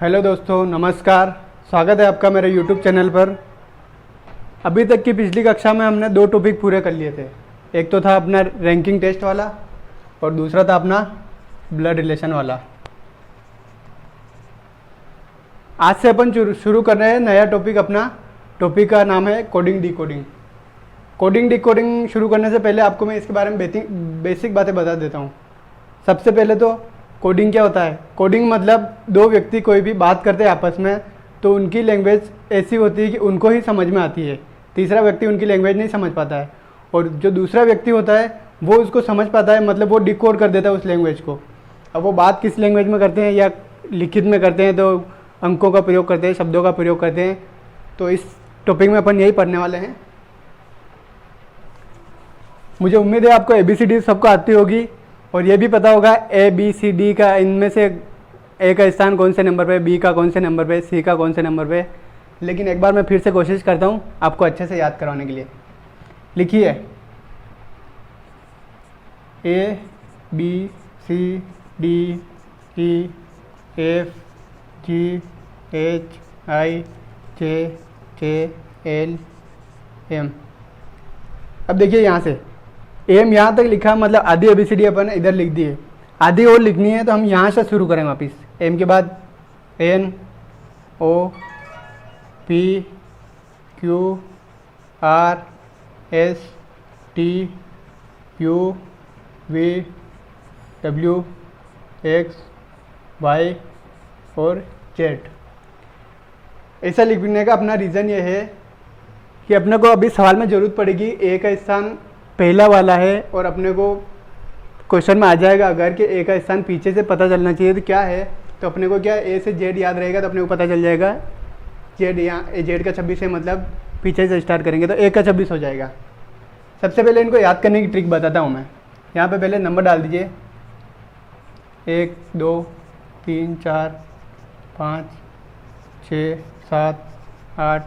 Hello दोस्तों, नमस्कार। स्वागत है आपका मेरे यूट्यूब चैनल पर। अभी तक की पिछली कक्षा में हमने 2 टॉपिक पूरे कर लिए थे। एक तो था अपना रैंकिंग टेस्ट वाला और दूसरा था अपना ब्लड रिलेशन वाला। आज से अपन शुरू कर रहे हैं नया टॉपिक। अपना टॉपिक का नाम है कोडिंग डिकोडिंग। कोडिंग डिकोडिंग शुरू करने से पहले आपको मैं इसके बारे में बेसिक बातें बता देता हूँ। सबसे पहले तो कोडिंग क्या होता है। कोडिंग मतलब दो व्यक्ति कोई भी बात करते हैं आपस में, तो उनकी लैंग्वेज ऐसी होती है कि उनको ही समझ में आती है, तीसरा व्यक्ति उनकी लैंग्वेज नहीं समझ पाता है। और जो दूसरा व्यक्ति होता है वो उसको समझ पाता है, मतलब वो डिकोड कर देता है उस लैंग्वेज को। अब वो बात किस लैंग्वेज में करते हैं या लिखित में करते हैं, तो अंकों का प्रयोग करते हैं, शब्दों का प्रयोग करते हैं। तो इस टॉपिक में अपन यही पढ़ने वाले हैं। मुझे उम्मीद है आपको ABCD सबको आती होगी और ये भी पता होगा ABCD का इनमें से A का स्थान कौन से नंबर पे, B का कौन से नंबर पे, C का कौन से नंबर पे। लेकिन एक बार मैं फिर से कोशिश करता हूँ आपको अच्छे से याद करवाने के लिए। लिखिए ABCDEFGHIJKLM। अब देखिए यहाँ से एम यहाँ तक लिखा, मतलब आधी ABCD अपन इधर लिख दिए, आधी और लिखनी है, तो हम यहाँ से शुरू करें वापस। एम के बाद NOPQRSTUV WXY और Z। ऐसा लिखने का अपना रीज़न ये है कि अपने को अभी सवाल में ज़रूरत पड़ेगी। A का स्थान पहला वाला है और अपने को क्वेश्चन में आ जाएगा अगर कि A का स्थान पीछे से पता चलना चाहिए तो क्या है। तो अपने को क्या A से Z याद रहेगा, तो अपने को पता चल जाएगा Z। यहाँ Z का 26 है, मतलब पीछे से स्टार्ट करेंगे तो A का 26 हो जाएगा। सबसे पहले इनको याद करने की ट्रिक बताता हूँ मैं। यहाँ पे पहले नंबर डाल दीजिए 1 2 3 4 5 6 7 8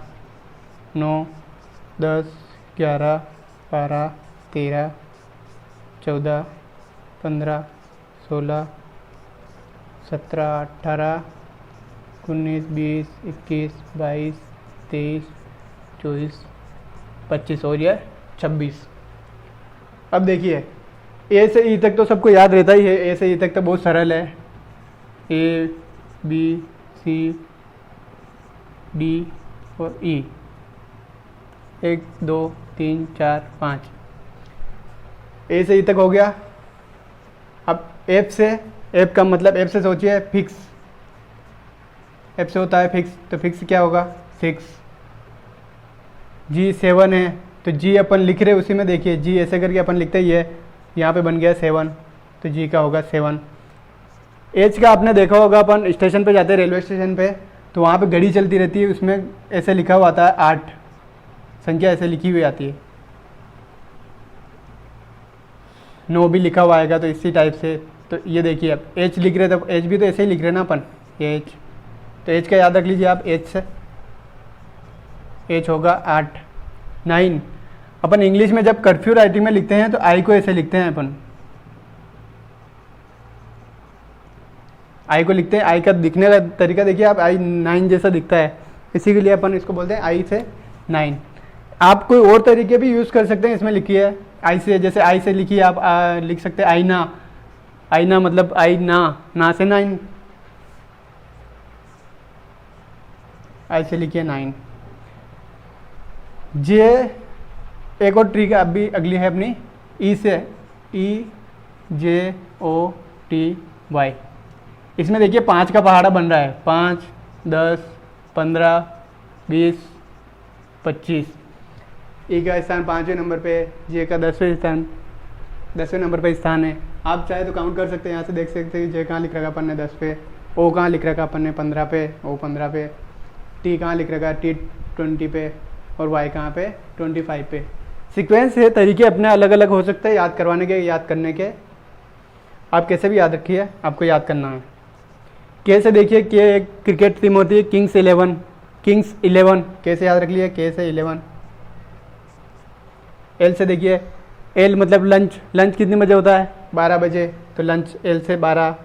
9 10 11 12 13 14 15 16 17 18 19 20 21 22 23 24 25 और ये 26। अब देखिए A से E तक तो सबको याद रहता ही है। A से E तक तो बहुत सरल है, A B C D और E। 1 2 3 4 5 A से E तक हो गया। अब F का मतलब F से सोचिए फिक्स। F से होता है फिक्स, तो फिक्स क्या होगा 6। G 7 है, तो G अपन लिख रहे उसी में देखिए G ऐसे करके अपन लिखते ही है, यहाँ पे बन गया 7, तो G का होगा 7। H का आपने देखा होगा, अपन स्टेशन पे जाते हैं रेलवे स्टेशन पे, तो वहाँ पे घड़ी चलती रहती है, उसमें ऐसे लिखा हुआ आता है 8, संख्या ऐसे लिखी हुई आती है। 9 भी लिखा हुआ आएगा, तो इसी टाइप से। तो ये देखिए अब H लिख रहे, तो H भी तो ऐसे ही लिख रहे ना अपन, ये H। तो H का याद रख लीजिए आप, H से H होगा 8 9। अपन इंग्लिश में जब कर्फ्यू राइटिंग में लिखते हैं तो I को ऐसे लिखते हैं अपन, I को लिखते हैं। I का दिखने का तरीका देखिए आप, I 9 जैसा दिखता है, इसी के लिए अपन इसको बोलते हैं I से 9। आप कोई और तरीके भी यूज़ कर सकते हैं। इसमें लिखिए I से, जैसे I से लिखिए आप लिख सकते हैं आईना। आईना मतलब आई ना से 9, I से लिखिए 9। जे एक और ट्रिक अभी अगली है अपनी E से, EJOTY। इसमें देखिए 5 का पहाड़ा बन रहा है, 5 10 15 20 25। E का स्थान 5वें नंबर पे, J का 10वें नंबर पे स्थान है। आप चाहे तो काउंट कर सकते हैं, यहाँ से देख सकते हैं J कहाँ लिख रखा अपन ने 10 पे, O कहाँ लिख रखा अपन ने 15 पे, O 15 पे, T कहाँ लिख रखा T 20 पे और Y कहाँ पे 25 पे। सीक्वेंस है, तरीके अपने अलग अलग हो सकते हैं याद करवाने के, याद करने के। आप कैसे भी याद रखिए, आपको याद करना है। के से देखिए, के एक क्रिकेट टीम होती है, किंग्स 11 कैसे याद रख लिए, के से 11। एल से देखिए, एल मतलब लंच कितने बजे होता है 12 बजे, तो लंच एल से 12।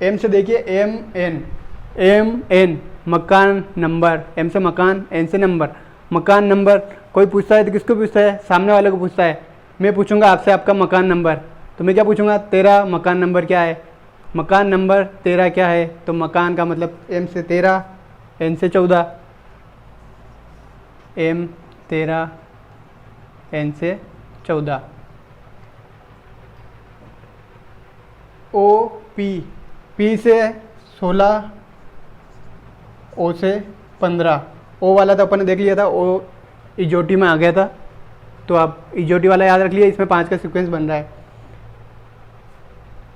एम से देखिए एम एन मकान नंबर, एम से मकान, एन से नंबर, मकान नंबर। कोई पूछता है तो किसको पूछता है? सामने वाले को पूछता है। मैं पूछूंगा आपसे आपका मकान नंबर, तो मैं क्या पूछूंगा? तेरा मकान नंबर क्या है? मकान नंबर तेरा क्या है? तो मकान का मतलब एम से 13, एन से 14, एम 13, एन से 14। ओ पी से 16, ओ से 15। ओ वाला तो अपन ने देख लिया था, ओ इजोटी में आ गया था, तो आप इजोटी वाला याद रख लिया। इसमें 5 का सीक्वेंस बन रहा है।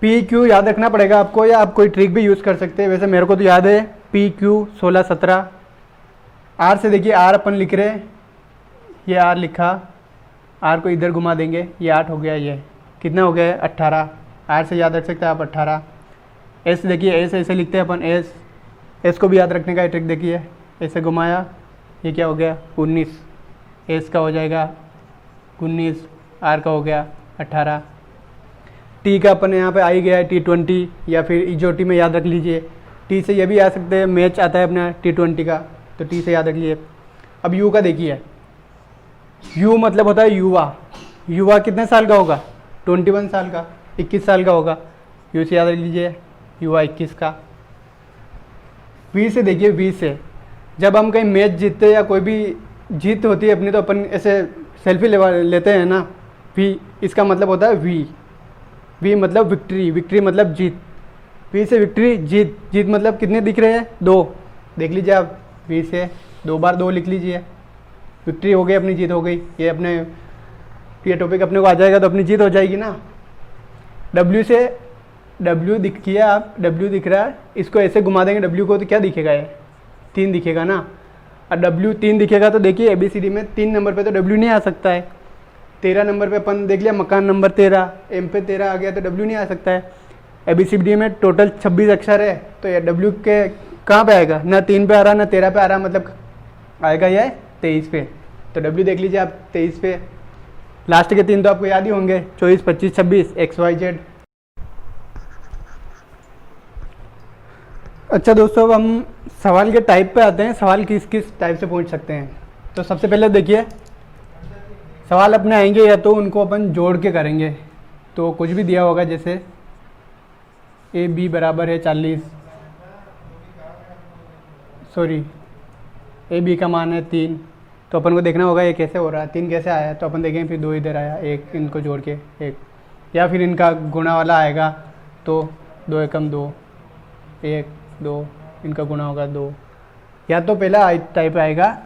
पी क्यू याद रखना पड़ेगा आपको, या आप कोई ट्रिक भी यूज़ कर सकते हैं। वैसे मेरे को तो याद है पी क्यू 16 17। आर से देखिए, आर अपन लिख रहे हैं, ये आर लिखा, आर को इधर घुमा देंगे, ये 8 हो गया, ये कितना हो गया? 18। आर से याद रख सकते हैं आप 18। एस देखिए, एस ऐसे लिखते हैं अपन, एस को भी याद रखने का ट्रिक देखिए, ऐसे घुमाया, ये क्या हो गया? 19। एस का हो जाएगा 19, आर का हो गया 18। टी का अपन यहाँ पे आ ही गया है, T20, या फिर इजोटी में याद रख लीजिए। टी से ये भी आ सकते हैं, मैच आता है अपना T20 का, तो टी से याद रख लीजिए। अब यू का देखिए, यू मतलब होता है युवा। युवा कितने साल का होगा? 21 साल का, 21 साल का होगा। यू से याद रख लीजिए, युवा 21 का। वी से देखिए, वी से जब हम कहीं मैच जीतते या कोई भी जीत होती है अपनी, तो अपन ऐसे सेल्फी लेते हैं ना, वी, इसका मतलब होता है वी। वी मतलब विक्ट्री, विक्ट्री मतलब जीत। वी से विक्ट्री, जीत, जीत मतलब कितने दिख रहे हैं? 2। देख लीजिए आप, वी से 2 बार 2 लिख लीजिए, विक्ट्री हो गई, अपनी जीत हो गई। ये अपने ये टॉपिक अपने को आ जाएगा तो अपनी जीत हो जाएगी ना। डब्ल्यू से, डब्ल्यू दिखिए आप, डब्ल्यू दिख रहा है, इसको ऐसे घुमा देंगे डब्ल्यू को, तो क्या दिखेगा? ये 3 दिखेगा ना। और डब्ल्यू 3 दिखेगा तो देखिए ABCD में 3 नंबर पे तो डब्ल्यू नहीं आ सकता है। 13 नंबर पे अपन देख लिया, मकान नंबर 13, एम पे 13 आ गया, तो डब्ल्यू नहीं आ सकता है। ABCD में टोटल 26 अक्षर है, तो ये डब्ल्यू के कहाँ पे आएगा? ना 3 पे आ रहा, ना 13 पे आ रहा, मतलब आएगा ये 23 पे। तो डब्ल्यू देख लीजिए आप 23 पे। लास्ट के 3 तो आपको याद ही होंगे, 24, 25, 26, XYZ। अच्छा दोस्तों, अब हम सवाल के टाइप पे आते हैं। सवाल किस किस टाइप से पूछ सकते हैं? तो सबसे पहले देखिए, सवाल अपने आएंगे या तो उनको अपन जोड़ के करेंगे। तो कुछ भी दिया होगा, जैसे AB बराबर है 40, सॉरी AB का मान है 3, तो अपन को देखना होगा ये कैसे हो रहा है, 3 कैसे आया है। तो अपन देखेंगे, फिर 2 इधर आया, 1 इनको जोड़ के 1, या फिर इनका गुणा वाला आएगा, तो 2 एकम 2, 1 2, इनका गुणा होगा 2। या तो पहला टाइप आएगा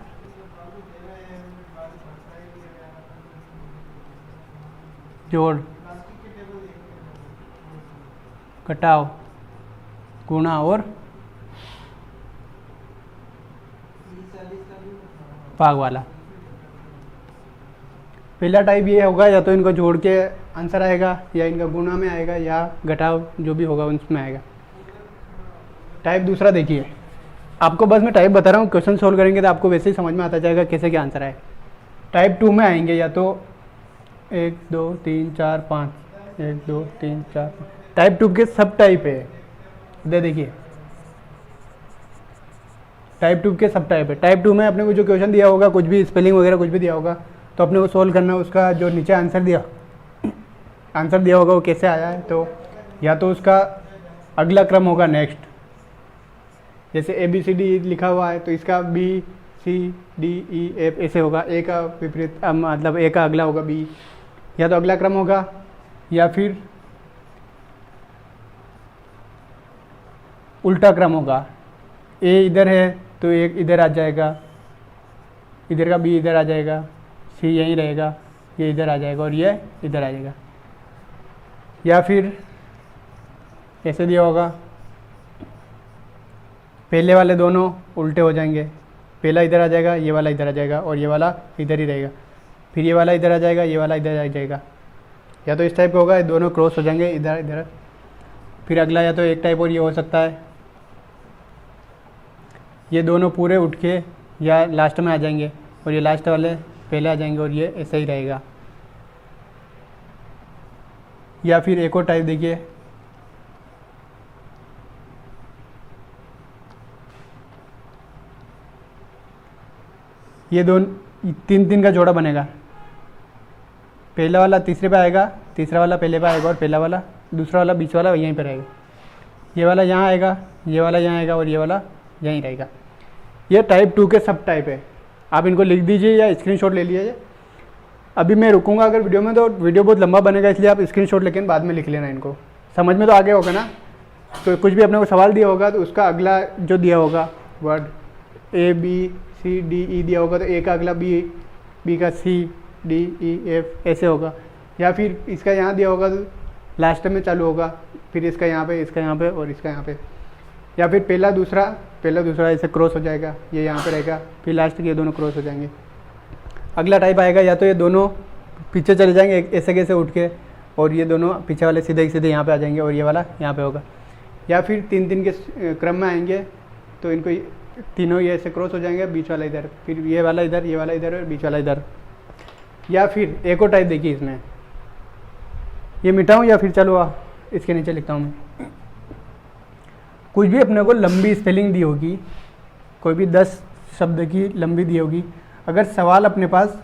जोड़, घटाव, गुणा और भाग वाला। पहला टाइप ये होगा, या तो इनको जोड़ के आंसर आएगा, या इनका गुणा में आएगा, या घटाव जो भी होगा उसमें आएगा। टाइप दूसरा देखिए, आपको बस मैं टाइप बता रहा हूँ, क्वेश्चन सोल्व करेंगे तो आपको वैसे ही समझ में आता जाएगा कैसे क्या आंसर आए। टाइप 2 में आएंगे, या तो 1 2 3 4 5, 1 2 3 4। टाइप 2 के सब टाइप है, इधर देखिए, टाइप 2 के सब टाइप है। टाइप 2 में अपने को जो क्वेश्चन दिया होगा, कुछ भी स्पेलिंग वगैरह कुछ भी दिया होगा, तो अपने को सोल्व करना है। उसका जो नीचे आंसर दिया होगा वो कैसे आया है, तो या तो उसका अगला क्रम होगा नेक्स्ट, जैसे ABCD लिखा हुआ है तो इसका BCDE F ऐसे होगा। ए का विपरीत, मतलब ए का अगला होगा B, या तो अगला क्रम होगा, या फिर उल्टा क्रम होगा। ए इधर है तो एक इधर आ जाएगा, इधर का B इधर आ जाएगा, C यहीं रहेगा, ये इधर आ जाएगा, और ये इधर आ जाएगा। या फिर ऐसे दिया होगा, पहले वाले दोनों उल्टे हो जाएंगे, पहला इधर आ जाएगा, ये वाला इधर आ जाएगा, और ये वाला इधर ही रहेगा, फिर ये वाला इधर आ जाएगा, ये वाला इधर आ जाएगा। या तो इस टाइप का होगा, दोनों क्रॉस हो जाएंगे इधर इधर। फिर अगला या तो एक टाइप और ये हो सकता है, ये दोनों पूरे उठ के या लास्ट में आ जाएंगे, और ये लास्ट वाले पहले आ जाएंगे, और ये ऐसे ही रहेगा। या फिर एक और टाइप देखिए, ये तीन तीन का जोड़ा बनेगा। पहला वाला तीसरे पे आएगा, तीसरा वाला पहले पे आएगा और पहला वाला दूसरा वाला बीच वाला यहीं पर रहेगा। ये वाला यहाँ आएगा, ये वाला यहाँ आएगा और ये वाला यहीं रहेगा। ये टाइप 2 के सब टाइप है। आप इनको लिख दीजिए या स्क्रीनशॉट ले लीजिए। अभी मैं रुकूंगा अगर वीडियो में तो वीडियो बहुत लंबा बनेगा, इसलिए आप स्क्रीनशॉट लेकिन बाद में लिख लेना इनको। समझ में तो आगे होगा ना। तो कुछ भी अपने को सवाल दिया होगा तो उसका अगला जो दिया होगा वर्ड ABCDE दिया होगा तो ए का अगला बी का CDEF ऐसे होगा। या फिर इसका यहाँ दिया होगा तो लास्ट में चालू होगा, फिर इसका यहाँ पे, इसका यहाँ पे और इसका यहाँ पे। या फिर पहला दूसरा ऐसे क्रॉस हो जाएगा, ये यहाँ पे रहेगा, फिर लास्ट के ये दोनों क्रॉस हो जाएंगे। अगला टाइप आएगा या तो ये दोनों पीछे चले जाएंगे ऐसे कैसे उठ के और ये दोनों पीछे वाले सीधे सीधे यहाँ पे आ जाएंगे और ये वाला यहाँ पे होगा। या फिर तीन तीन के क्रम में आएंगे तो इनको तीनों ये ऐसे क्रॉस हो जाएंगे, बीच वाला इधर, फिर ये वाला इधर, ये वाला इधर और बीच वाला इधर। या फिर एक और टाइप देखिए इसमें, ये मिटाऊँ या फिर चलो इसके नीचे लिखता हूँ मैं। कुछ भी अपने को लंबी स्पेलिंग दी होगी, कोई भी 10 शब्द की लंबी दी होगी, अगर सवाल अपने पास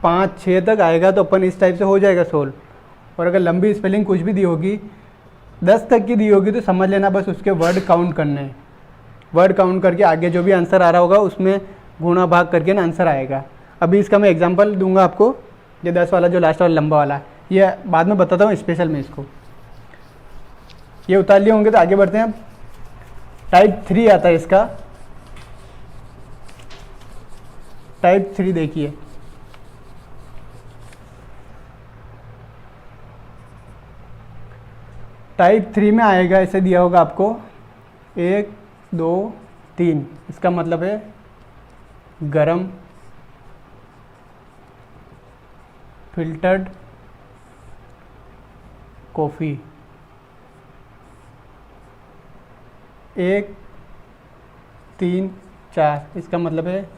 5-6 तक आएगा तो अपन इस टाइप से हो जाएगा सोल्व। और अगर लंबी स्पेलिंग कुछ भी दी होगी 10 तक की दी होगी तो समझ लेना बस उसके वर्ड काउंट करने हैं। वर्ड काउंट करके आगे जो भी आंसर आ रहा होगा उसमें गुणा भाग करके ना आंसर आएगा। अभी इसका मैं एग्जांपल दूंगा आपको। ये 10 वाला जो लास्ट वाला लंबा वाला है ये बाद में बताता हूँ स्पेशल में इसको। ये उतार लिए होंगे तो आगे बढ़ते हैं। अब टाइप 3 आता है इसका। टाइप 3 देखिए, टाइप 3 में आएगा, ऐसे दिया होगा आपको 1 2 3। इसका मतलब है गरम, फिल्टर्ड कॉफ़ी। 1 3 4 इसका मतलब है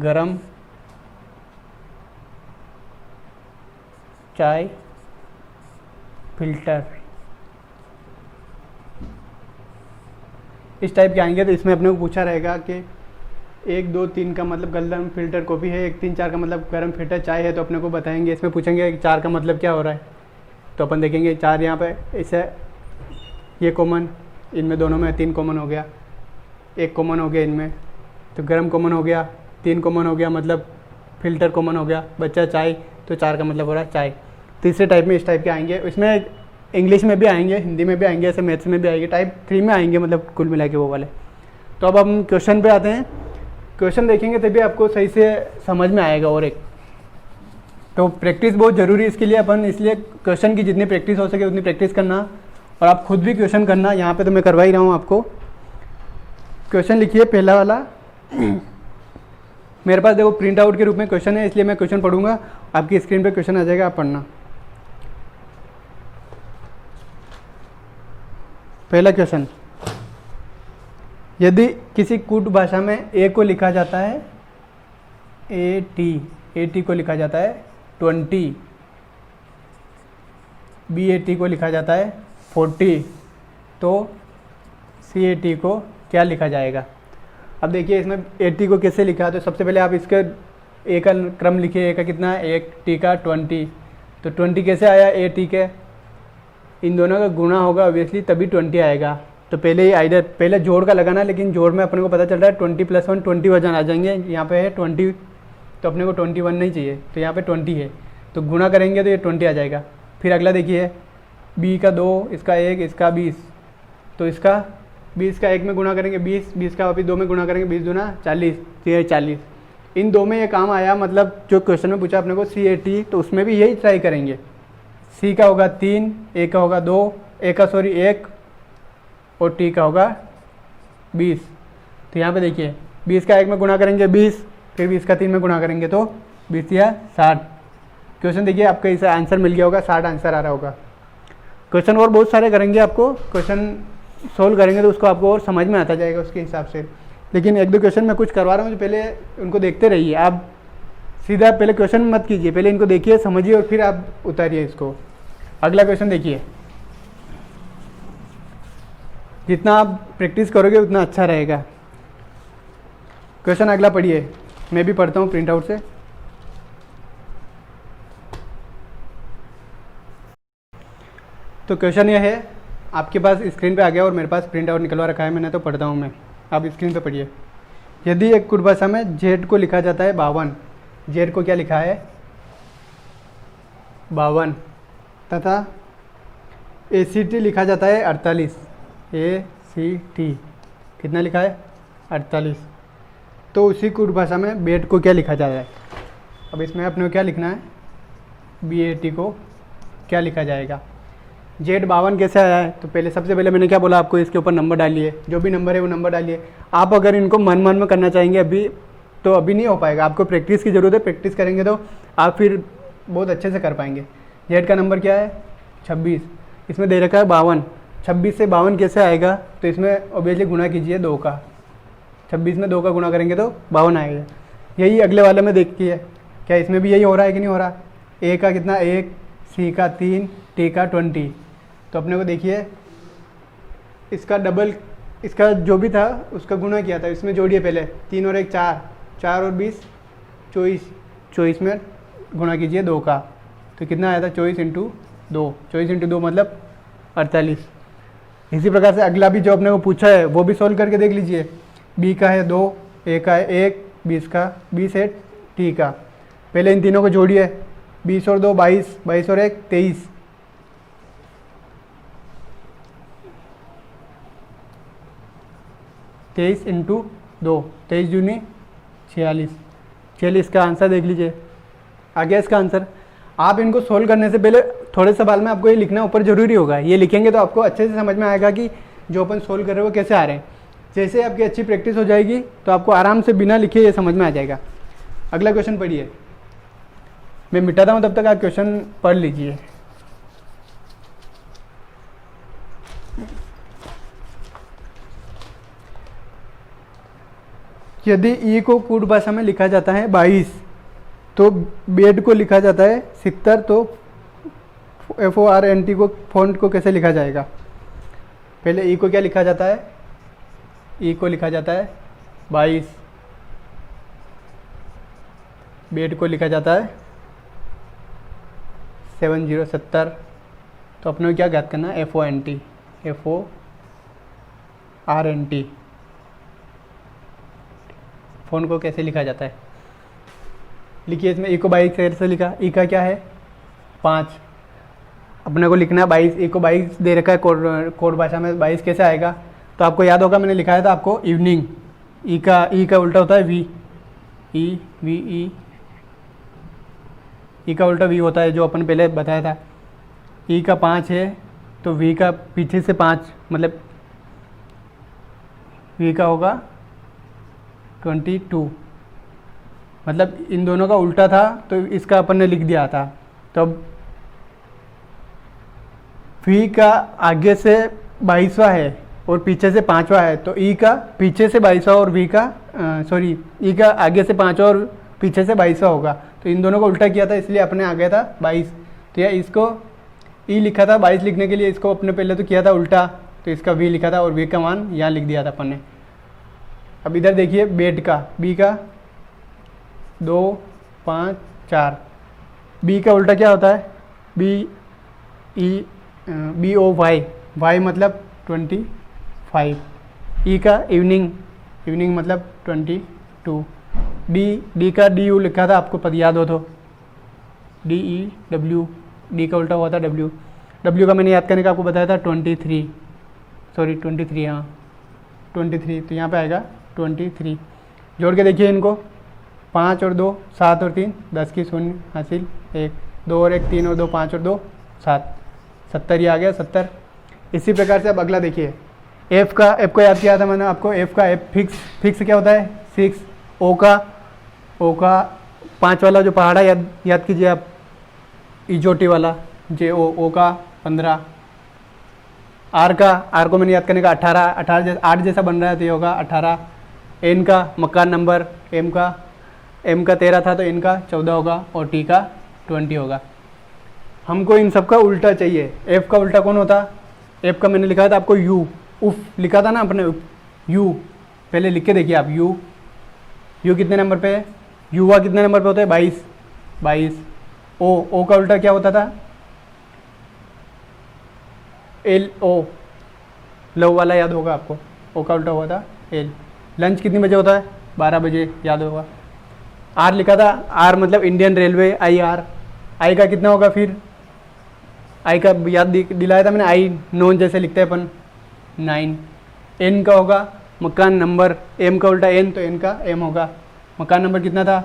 गरम चाय फिल्टर। इस टाइप के आएंगे तो इसमें अपने को पूछा रहेगा कि 1 2 3 का मतलब गरम फिल्टर कॉफ़ी है, 1 3 4 का मतलब गरम फिल्टर चाय है, तो अपने को बताएंगे। इसमें पूछेंगे 4 का मतलब क्या हो रहा है, तो अपन देखेंगे 4 यहाँ पे ऐसे, ये कॉमन, इनमें दोनों में 3 कॉमन हो गया, 1 कॉमन हो गया इनमें, तो गरम कॉमन हो गया, 3 कॉमन हो गया मतलब फिल्टर कॉमन हो गया, बच्चा चाय, तो 4 का मतलब हो रहा है चाय। तीसरे टाइप में इस टाइप के आएंगे। इसमें इंग्लिश में भी आएंगे, हिंदी में भी आएंगे, ऐसे मैथ्स में भी आएंगे। टाइप 3 में आएंगे मतलब कुल मिला के वो वाले। तो अब हम क्वेश्चन पे आते हैं। क्वेश्चन देखेंगे तभी आपको सही से समझ में आएगा। और एक तो प्रैक्टिस बहुत ज़रूरी है इसके लिए, अपन इसलिए क्वेश्चन की जितनी प्रैक्टिस हो सके उतनी प्रैक्टिस करना, और आप खुद भी क्वेश्चन करना। यहाँ पे तो मैं करवा ही रहा हूँ आपको। क्वेश्चन लिखिए पहला वाला। मेरे पास देखो प्रिंट आउट के रूप में क्वेश्चन है, इसलिए मैं क्वेश्चन पढ़ूंगा, आपकी स्क्रीन पे क्वेश्चन आ जाएगा, आप पढ़ना। पहला क्वेश्चन, यदि किसी कूट भाषा में ए को लिखा जाता है AT को लिखा जाता है 20, BAT को लिखा जाता है 40, तो CAT को क्या लिखा जाएगा। अब देखिए इसमें AT को कैसे लिखा है, तो सबसे पहले आप इसका ए का क्रम लिखिए। ए का कितना है 1, T का 20, तो 20 कैसे आया AT के, इन दोनों का गुणा होगा ऑब्वियसली तभी 20 आएगा। तो पहले ही आइडर पहले जोड़ का लगाना, लेकिन जोड़ में अपने को पता चल रहा है 20 + 1 20 वजन आ जाएंगे। यहाँ पे है 20, तो अपने को 21 नहीं चाहिए, तो यहाँ पे 20 है, तो गुणा करेंगे तो ये 20 आ जाएगा। फिर अगला देखिए B का 2, इसका 1, इसका 20, तो इसका 20 का 1 में गुणा करेंगे 20 का वापिस 2 में गुणा करेंगे 20 दूना 40, तो ये 40। इन दो में ये काम आया, मतलब जो क्वेश्चन में पूछा अपने को CAT, तो उसमें भी यही ट्राई करेंगे। C का होगा 3, A का होगा 2, एक और T का होगा 20। तो यहाँ पे देखिए 20 का 1 में गुणा करेंगे 20, फिर 20 का 3 में गुणा करेंगे तो 20 या 60। क्वेश्चन देखिए आपका इसे आंसर मिल गया होगा, 60 आंसर आ रहा होगा। क्वेश्चन और बहुत सारे करेंगे, आपको क्वेश्चन सोल्व करेंगे तो उसको आपको और समझ में आता जाएगा उसके हिसाब से। लेकिन 1-2 क्वेश्चन मैं कुछ करवा रहा हूँ, जो पहले उनको देखते रहिए। आप सीधा पहले क्वेश्चन मत कीजिए, पहले इनको देखिए, समझिए और फिर आप उतारिए इसको। अगला क्वेश्चन देखिए, जितना आप प्रैक्टिस करोगे उतना अच्छा रहेगा। क्वेश्चन अगला पढ़िए, मैं भी पढ़ता हूँ प्रिंट आउट से। तो क्वेश्चन यह है, आपके पास स्क्रीन पे आ गया और मेरे पास प्रिंट आउट निकलवा रखा है मैंने, तो पढ़ता हूँ मैं, आप स्क्रीन पे पढ़िए। यदि एक कुट भाषा में जेड को लिखा जाता है 52, जेड को क्या लिखा है 52, तथा ACT लिखा जाता है 48, ACT कितना लिखा है 48, तो उसी कुट भाषा में बेट को क्या लिखा जाता है। अब इसमें अपने को क्या लिखना है, BAT को क्या लिखा जाएगा। जेड 52 कैसे आया है, तो पहले सबसे पहले मैंने क्या बोला आपको, इसके ऊपर नंबर डालिए, जो भी नंबर है वो नंबर डालिए। आप अगर इनको मन मन में करना चाहेंगे अभी, तो अभी नहीं हो पाएगा, आपको प्रैक्टिस की ज़रूरत है। प्रैक्टिस करेंगे तो आप फिर बहुत अच्छे से कर पाएंगे। जेड का नंबर क्या है 26, इसमें दे रखा है 52, 26 से 52 कैसे आएगा, तो इसमें ऑब्वियसली गुणा कीजिए 2 का, 26 में 2 का गुणा करेंगे तो 52 आएगा। यही अगले वाले में देखिए, क्या इसमें भी यही हो रहा है कि नहीं हो रहा। A का कितना 1, C का 3, T का 20, तो अपने को देखिए इसका डबल, इसका जो भी था उसका गुणा किया था, इसमें जोड़िए पहले 3 और 1 4, 4 और 20 24, 24 में गुणा कीजिए 2 का, तो कितना आया था 24 इंटू 2, 24 इंटू 2 मतलब 48। इसी प्रकार से अगला भी जो अपने को पूछा है वो भी सॉल्व करके देख लीजिए। B का है 2, A का है 1, 20 का 20 है T का, पहले इन तीनों को जोड़िए, 20 और 2 22, 22 और 1 23, 23 इंटू 2, 23 दूनी 46, 46 का आंसर देख लीजिए। आ गया इसका आंसर। आप इनको सोल्व करने से पहले थोड़े सवाल में आपको ये लिखना ऊपर ज़रूरी होगा, ये लिखेंगे तो आपको अच्छे से समझ में आएगा कि जो अपन सोल्व कर रहे हो वो कैसे आ रहे हैं। जैसे आपकी अच्छी प्रैक्टिस हो जाएगी तो आपको आराम से बिना लिखे ये समझ में आ जाएगा। अगला क्वेश्चन पढ़िए, मैं मिटाता हूँ तब तक आप क्वेश्चन पढ़ लीजिए। यदि ई को कूट भाषा में लिखा जाता है 22, तो बेड को लिखा जाता है 70, तो FORNT को फॉन्ट को कैसे लिखा जाएगा। पहले ई को क्या लिखा जाता है, ई को लिखा जाता है 22, बेड को लिखा जाता है 70, तो अपने को क्या ज्ञात करना है FONT, FORNT फ़ोन को कैसे लिखा जाता है। लिखिए, इसमें ई को 22 कैसे लिखा, ई का क्या है 5, अपने को लिखना है 22, ई को 22 दे रखा है कोड भाषा में, 22 कैसे आएगा, तो आपको याद होगा मैंने लिखाया था आपको इवनिंग, ई का उल्टा होता है वी, ई का उल्टा वी होता है, जो अपन पहले बताया था। ई का 5 है तो वी का पीछे से 5, मतलब वी का होगा 22, मतलब इन दोनों का उल्टा था तो इसका अपन ने लिख दिया था। तो अब वी का आगे से 22वां है और पीछे से 5वां है, तो ई का पीछे से 22वां और वी का ई का आगे से 5वां और पीछे से 22वां होगा, तो इन दोनों को उल्टा किया था इसलिए अपने आ गया था 22। तो यह इसको ई लिखा था 22 लिखने के लिए, इसको अपने पहले तो किया था उल्टा, तो इसका वी लिखा था और वी का मान यहाँ लिख दिया था अपन ने। अब इधर देखिए बेड का, बी का 2 5 4, बी का उल्टा क्या होता है BOY, वाई मतलब 25, ई का इवनिंग मतलब 22, डी का DU लिखा था आपको पता याद हो तो DEW, डी का उल्टा हुआ था W का मैंने याद करने का आपको बताया था 23, हाँ 23, तो यहाँ पे आएगा 23। जोड़ के देखिए इनको, 5 और 2 7 और 3 10 की शून्य हासिल 1, 2 और 1 3 और 2 5 और 2 7, 70 ही आ गया 70। इसी प्रकार से अब अगला देखिए, एफ को याद किया था मैंने आपको, एफ का एफ फिक्स क्या होता है 6, ओ का 5 वाला जो पहाड़ा याद कीजिए आप, इजोटी वाला JO का 15, आर को मैंने याद करने का 18 8 जैसा बन रहा है तो ये होगा 18, एन का मकान नंबर, एम का 13 था तो एन का 14 होगा और टी का 20 होगा। हमको इन सब का उल्टा चाहिए। एफ का उल्टा कौन होता, एफ का मैंने लिखा था आपको यू, उफ लिखा था ना अपने, यू पहले लिख के देखिए आप, यू कितने नंबर पे है, युवा कितने नंबर पे होता है, 22, 22। ओ का उल्टा क्या होता था, एल ओ, लव वाला याद होगा आपको, ओ का उल्टा हुआ था एल। लंच कितने बजे होता है, 12 बजे, याद होगा। आर लिखा था, आर मतलब इंडियन रेलवे, आई आर। आई का कितना होगा फिर, आई का याद दिलाया था मैंने, आई नॉन जैसे लिखते हैं अपन, 9। एन का होगा मकान नंबर, एम का उल्टा एन, तो एन का एम होगा। मकान नंबर कितना था,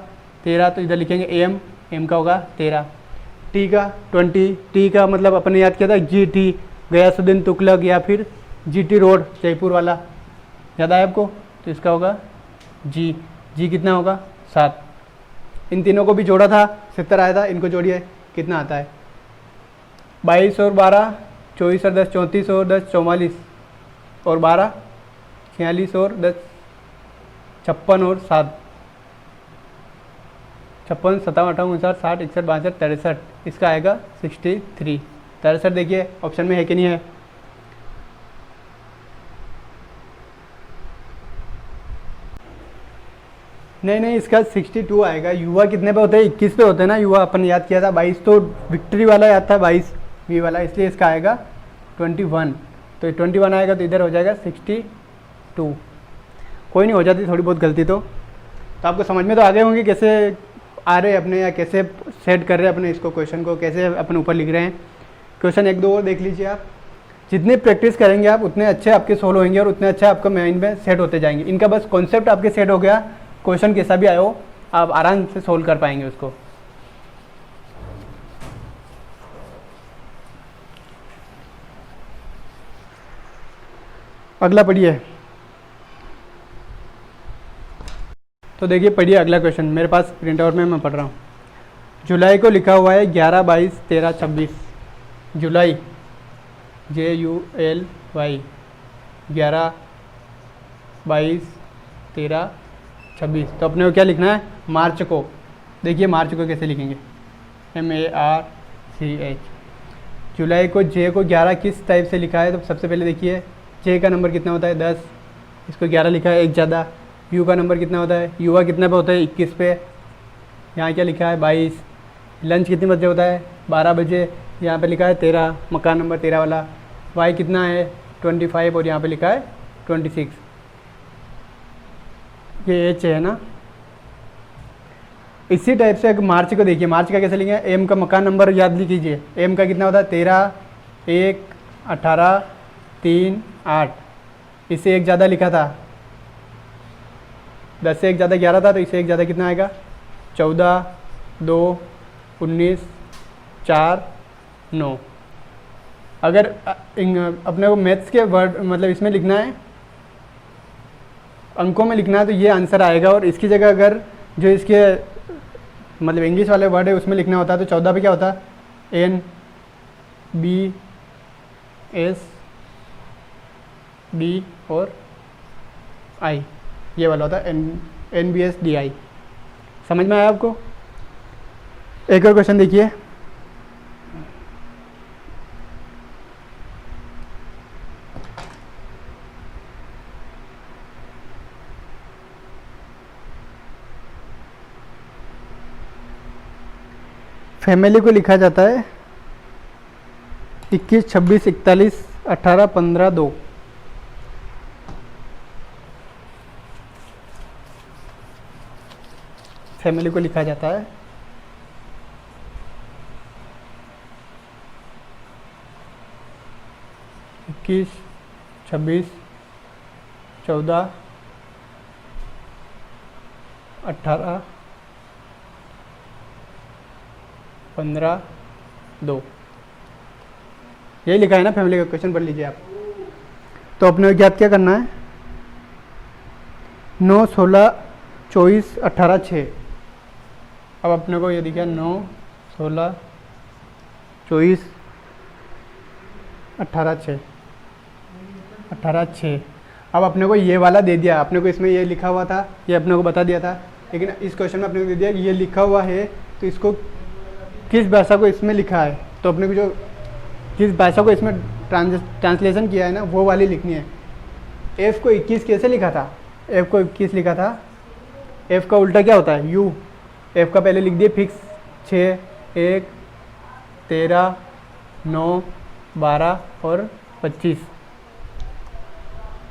13, तो इधर लिखेंगे एम, एम का होगा 13। टी का 20, टी का मतलब अपने याद किया था जी टी, गयासुद्दीन तुगलक, या फिर जी टी रोड जयपुर वाला, याद आया आपको, तो इसका होगा जी। जी कितना होगा, 7। इन तीनों को भी जोड़ा था, 70 आया था, इनको जोड़िए कितना आता है, 22 और 12 24 और 10 34 और 10 44 और 12 46 और 10 56 और 7 56 57 58 59 60 61 62 63, इसका आएगा 63। 63 देखिए ऑप्शन में है कि नहीं है, नहीं इसका 62 आएगा। युवा कितने पे होते हैं, 21 पे होते हैं ना, युवा अपन याद किया था, 22 तो विक्ट्री वाला याद था, 22 वी वाला, इसलिए इसका आएगा 21। तो 21 आएगा तो इधर हो जाएगा 62। कोई नहीं, हो जाती थोड़ी बहुत गलती तो आपको समझ में तो आ गए होंगे कैसे आ रहे अपने, या कैसे सेट कर रहे हैं अपने इसको, क्वेश्चन को कैसे अपन ऊपर लिख रहे हैं। क्वेश्चन 1 2 और देख लीजिए आप, जितनी प्रैक्टिस करेंगे आप उतने अच्छे आपके सोल्व होंगे और उतने अच्छे आपका माइंड में सेट होते जाएंगे। इनका बस कॉन्सेप्ट आपके सेट हो गया, क्वेश्चन कैसा भी आया हो आप आराम से सोल्व कर पाएंगे उसको। अगला पढ़िए, तो देखिए पढ़िए अगला क्वेश्चन, मेरे पास प्रिंट आउट में मैं पढ़ रहा हूँ। जुलाई को लिखा हुआ है 11 22 13 26, जुलाई JULY 11 22 13 26, तो अपने को क्या लिखना है, मार्च को। देखिए मार्च को कैसे लिखेंगे, MARCH। जुलाई को जे को 11 किस टाइप से लिखा है, तो सबसे पहले देखिए जे का नंबर कितना होता है, 10, इसको 11 लिखा है, एक ज़्यादा। यू का नंबर कितना होता है, युवा कितने पे होता है, 21 पे, यहाँ क्या लिखा है 22। लंच कितने बजे होता है, 12 बजे, यहाँ पे लिखा है 13, मकान नंबर 13 वाला। वाई कितना है 25 और यहाँ पे लिखा है 26, ये एच है ना। इसी टाइप से मार्च को देखिए, मार्च का कैसे लिखेंगे, एम का मकान नंबर याद लिख लीजिए, एम का कितना होता है 13 1 18 3 8, इससे एक ज़्यादा लिखा था, 10 से एक ज़्यादा 11 था, तो इससे एक ज़्यादा कितना आएगा 14 2 19 4 9। अगर अपने को मैथ्स के वर्ड मतलब इसमें लिखना है, अंकों में लिखना है, तो ये आंसर आएगा। और इसकी जगह अगर जो इसके मतलब इंग्लिश वाले वर्ड है उसमें लिखना होता है, तो 14 पे क्या होता है NBSD और I, ये वाला होता है NBSDI। समझ में आया आपको। एक और क्वेश्चन देखिए, फैमिली को लिखा जाता है 21 26 41 18 15 2। फैमिली को लिखा जाता है 21 26 14 18 15 2, यही लिखा है ना फैमिली का। क्वेश्चन पढ़ लीजिए आप। तो अपने को याद क्या करना है, 9 16 24 18 6। अब अपने को ये दिखा 9 16 24 18 6 18 6। अब अपने को ये वाला दे दिया, अपने को इसमें ये लिखा हुआ था, ये अपने को बता दिया था, लेकिन इस क्वेश्चन में अपने को दे दिया ये लिखा हुआ है, तो इसको किस भाषा को इसमें लिखा है, तो अपने को जो जिस भाषा को इसमें ट्रांसलेशन किया है ना वो वाली लिखनी है। एफ़ को 21 कैसे लिखा था, एफ़ को 21 लिखा था एफ का उल्टा क्या होता है? यू। एफ का पहले लिख दिए फिक्स 6, 1, 13, 9, 12 और 25।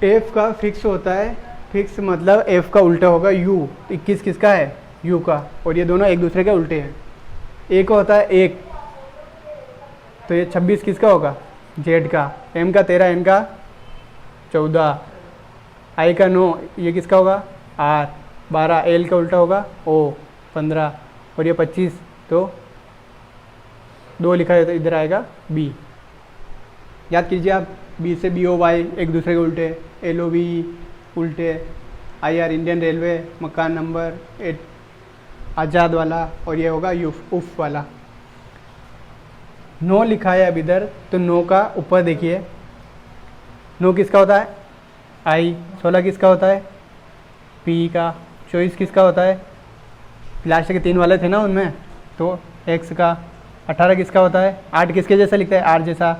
एफ का फिक्स होता है, फिक्स मतलब एफ का उल्टा होगा यू। 21 किसका है? यू का, और ये दोनों एक दूसरे के उल्टे हैं। ए का होता है 1, तो ये 26 किसका होगा? जेड का। एम का 13, एन का 14, आई का 9, ये किसका होगा? आर। 12, एल का उल्टा होगा ओ। 15 और ये 25, तो 2 लिखा है तो इधर आएगा बी। याद कीजिए आप, बी से बी ओ वाई एक दूसरे के उल्टे, एल ओ बी उल्टे, आई आर इंडियन रेलवे, मकान नंबर 8 आज़ाद वाला, और ये होगा यूफ उफ वाला। नो लिखा है अब इधर, तो नो का ऊपर देखिए, नो किसका होता है? आई। 16 किसका होता है? पी का। 24 किसका होता है? लास्ट के 3 वाले थे ना उनमें, तो एक्स का। 18 किसका होता है? 8 किसके जैसा लिखता है? आर जैसा।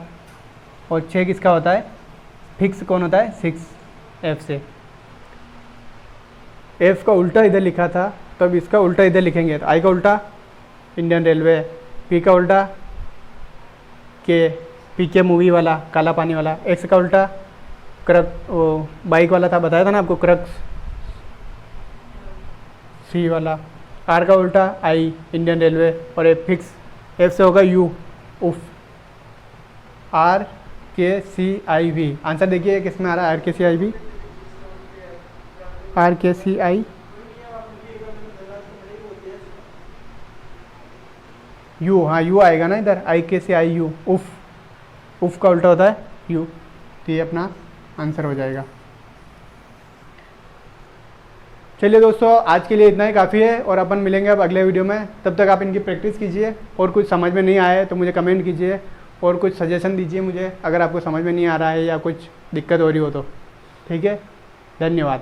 और 6 किसका होता है? फिक्स कौन होता है? 6, एफ से। एफ का उल्टा इधर लिखा था, तब इसका उल्टा इधर लिखेंगे, तो आई का उल्टा इंडियन रेलवे, पी का उल्टा के, पी के मूवी वाला, काला पानी वाला। एक्स का उल्टा क्रक, वो बाइक वाला था, बताया था ना आपको, क्रक्स सी वाला। आर का उल्टा आई इंडियन रेलवे, और एफ फिक्स, एफ से होगा यू उफ। आर के सी आई वी। आंसर देखिए किस में आ रहा है? आर के सी आई वी, आर के सी आई यू। हाँ यू आएगा ना इधर, आई के सी आई यू उफ। उफ का उल्टा होता है यू, तो ये अपना आंसर हो जाएगा। चलिए दोस्तों, आज के लिए इतना ही काफ़ी है, और अपन मिलेंगे अब अगले वीडियो में। तब तक आप इनकी प्रैक्टिस कीजिए, और कुछ समझ में नहीं आया है तो मुझे कमेंट कीजिए, और कुछ सजेशन दीजिए मुझे, अगर आपको समझ में नहीं आ रहा है या कुछ दिक्कत हो रही हो तो। ठीक है, धन्यवाद।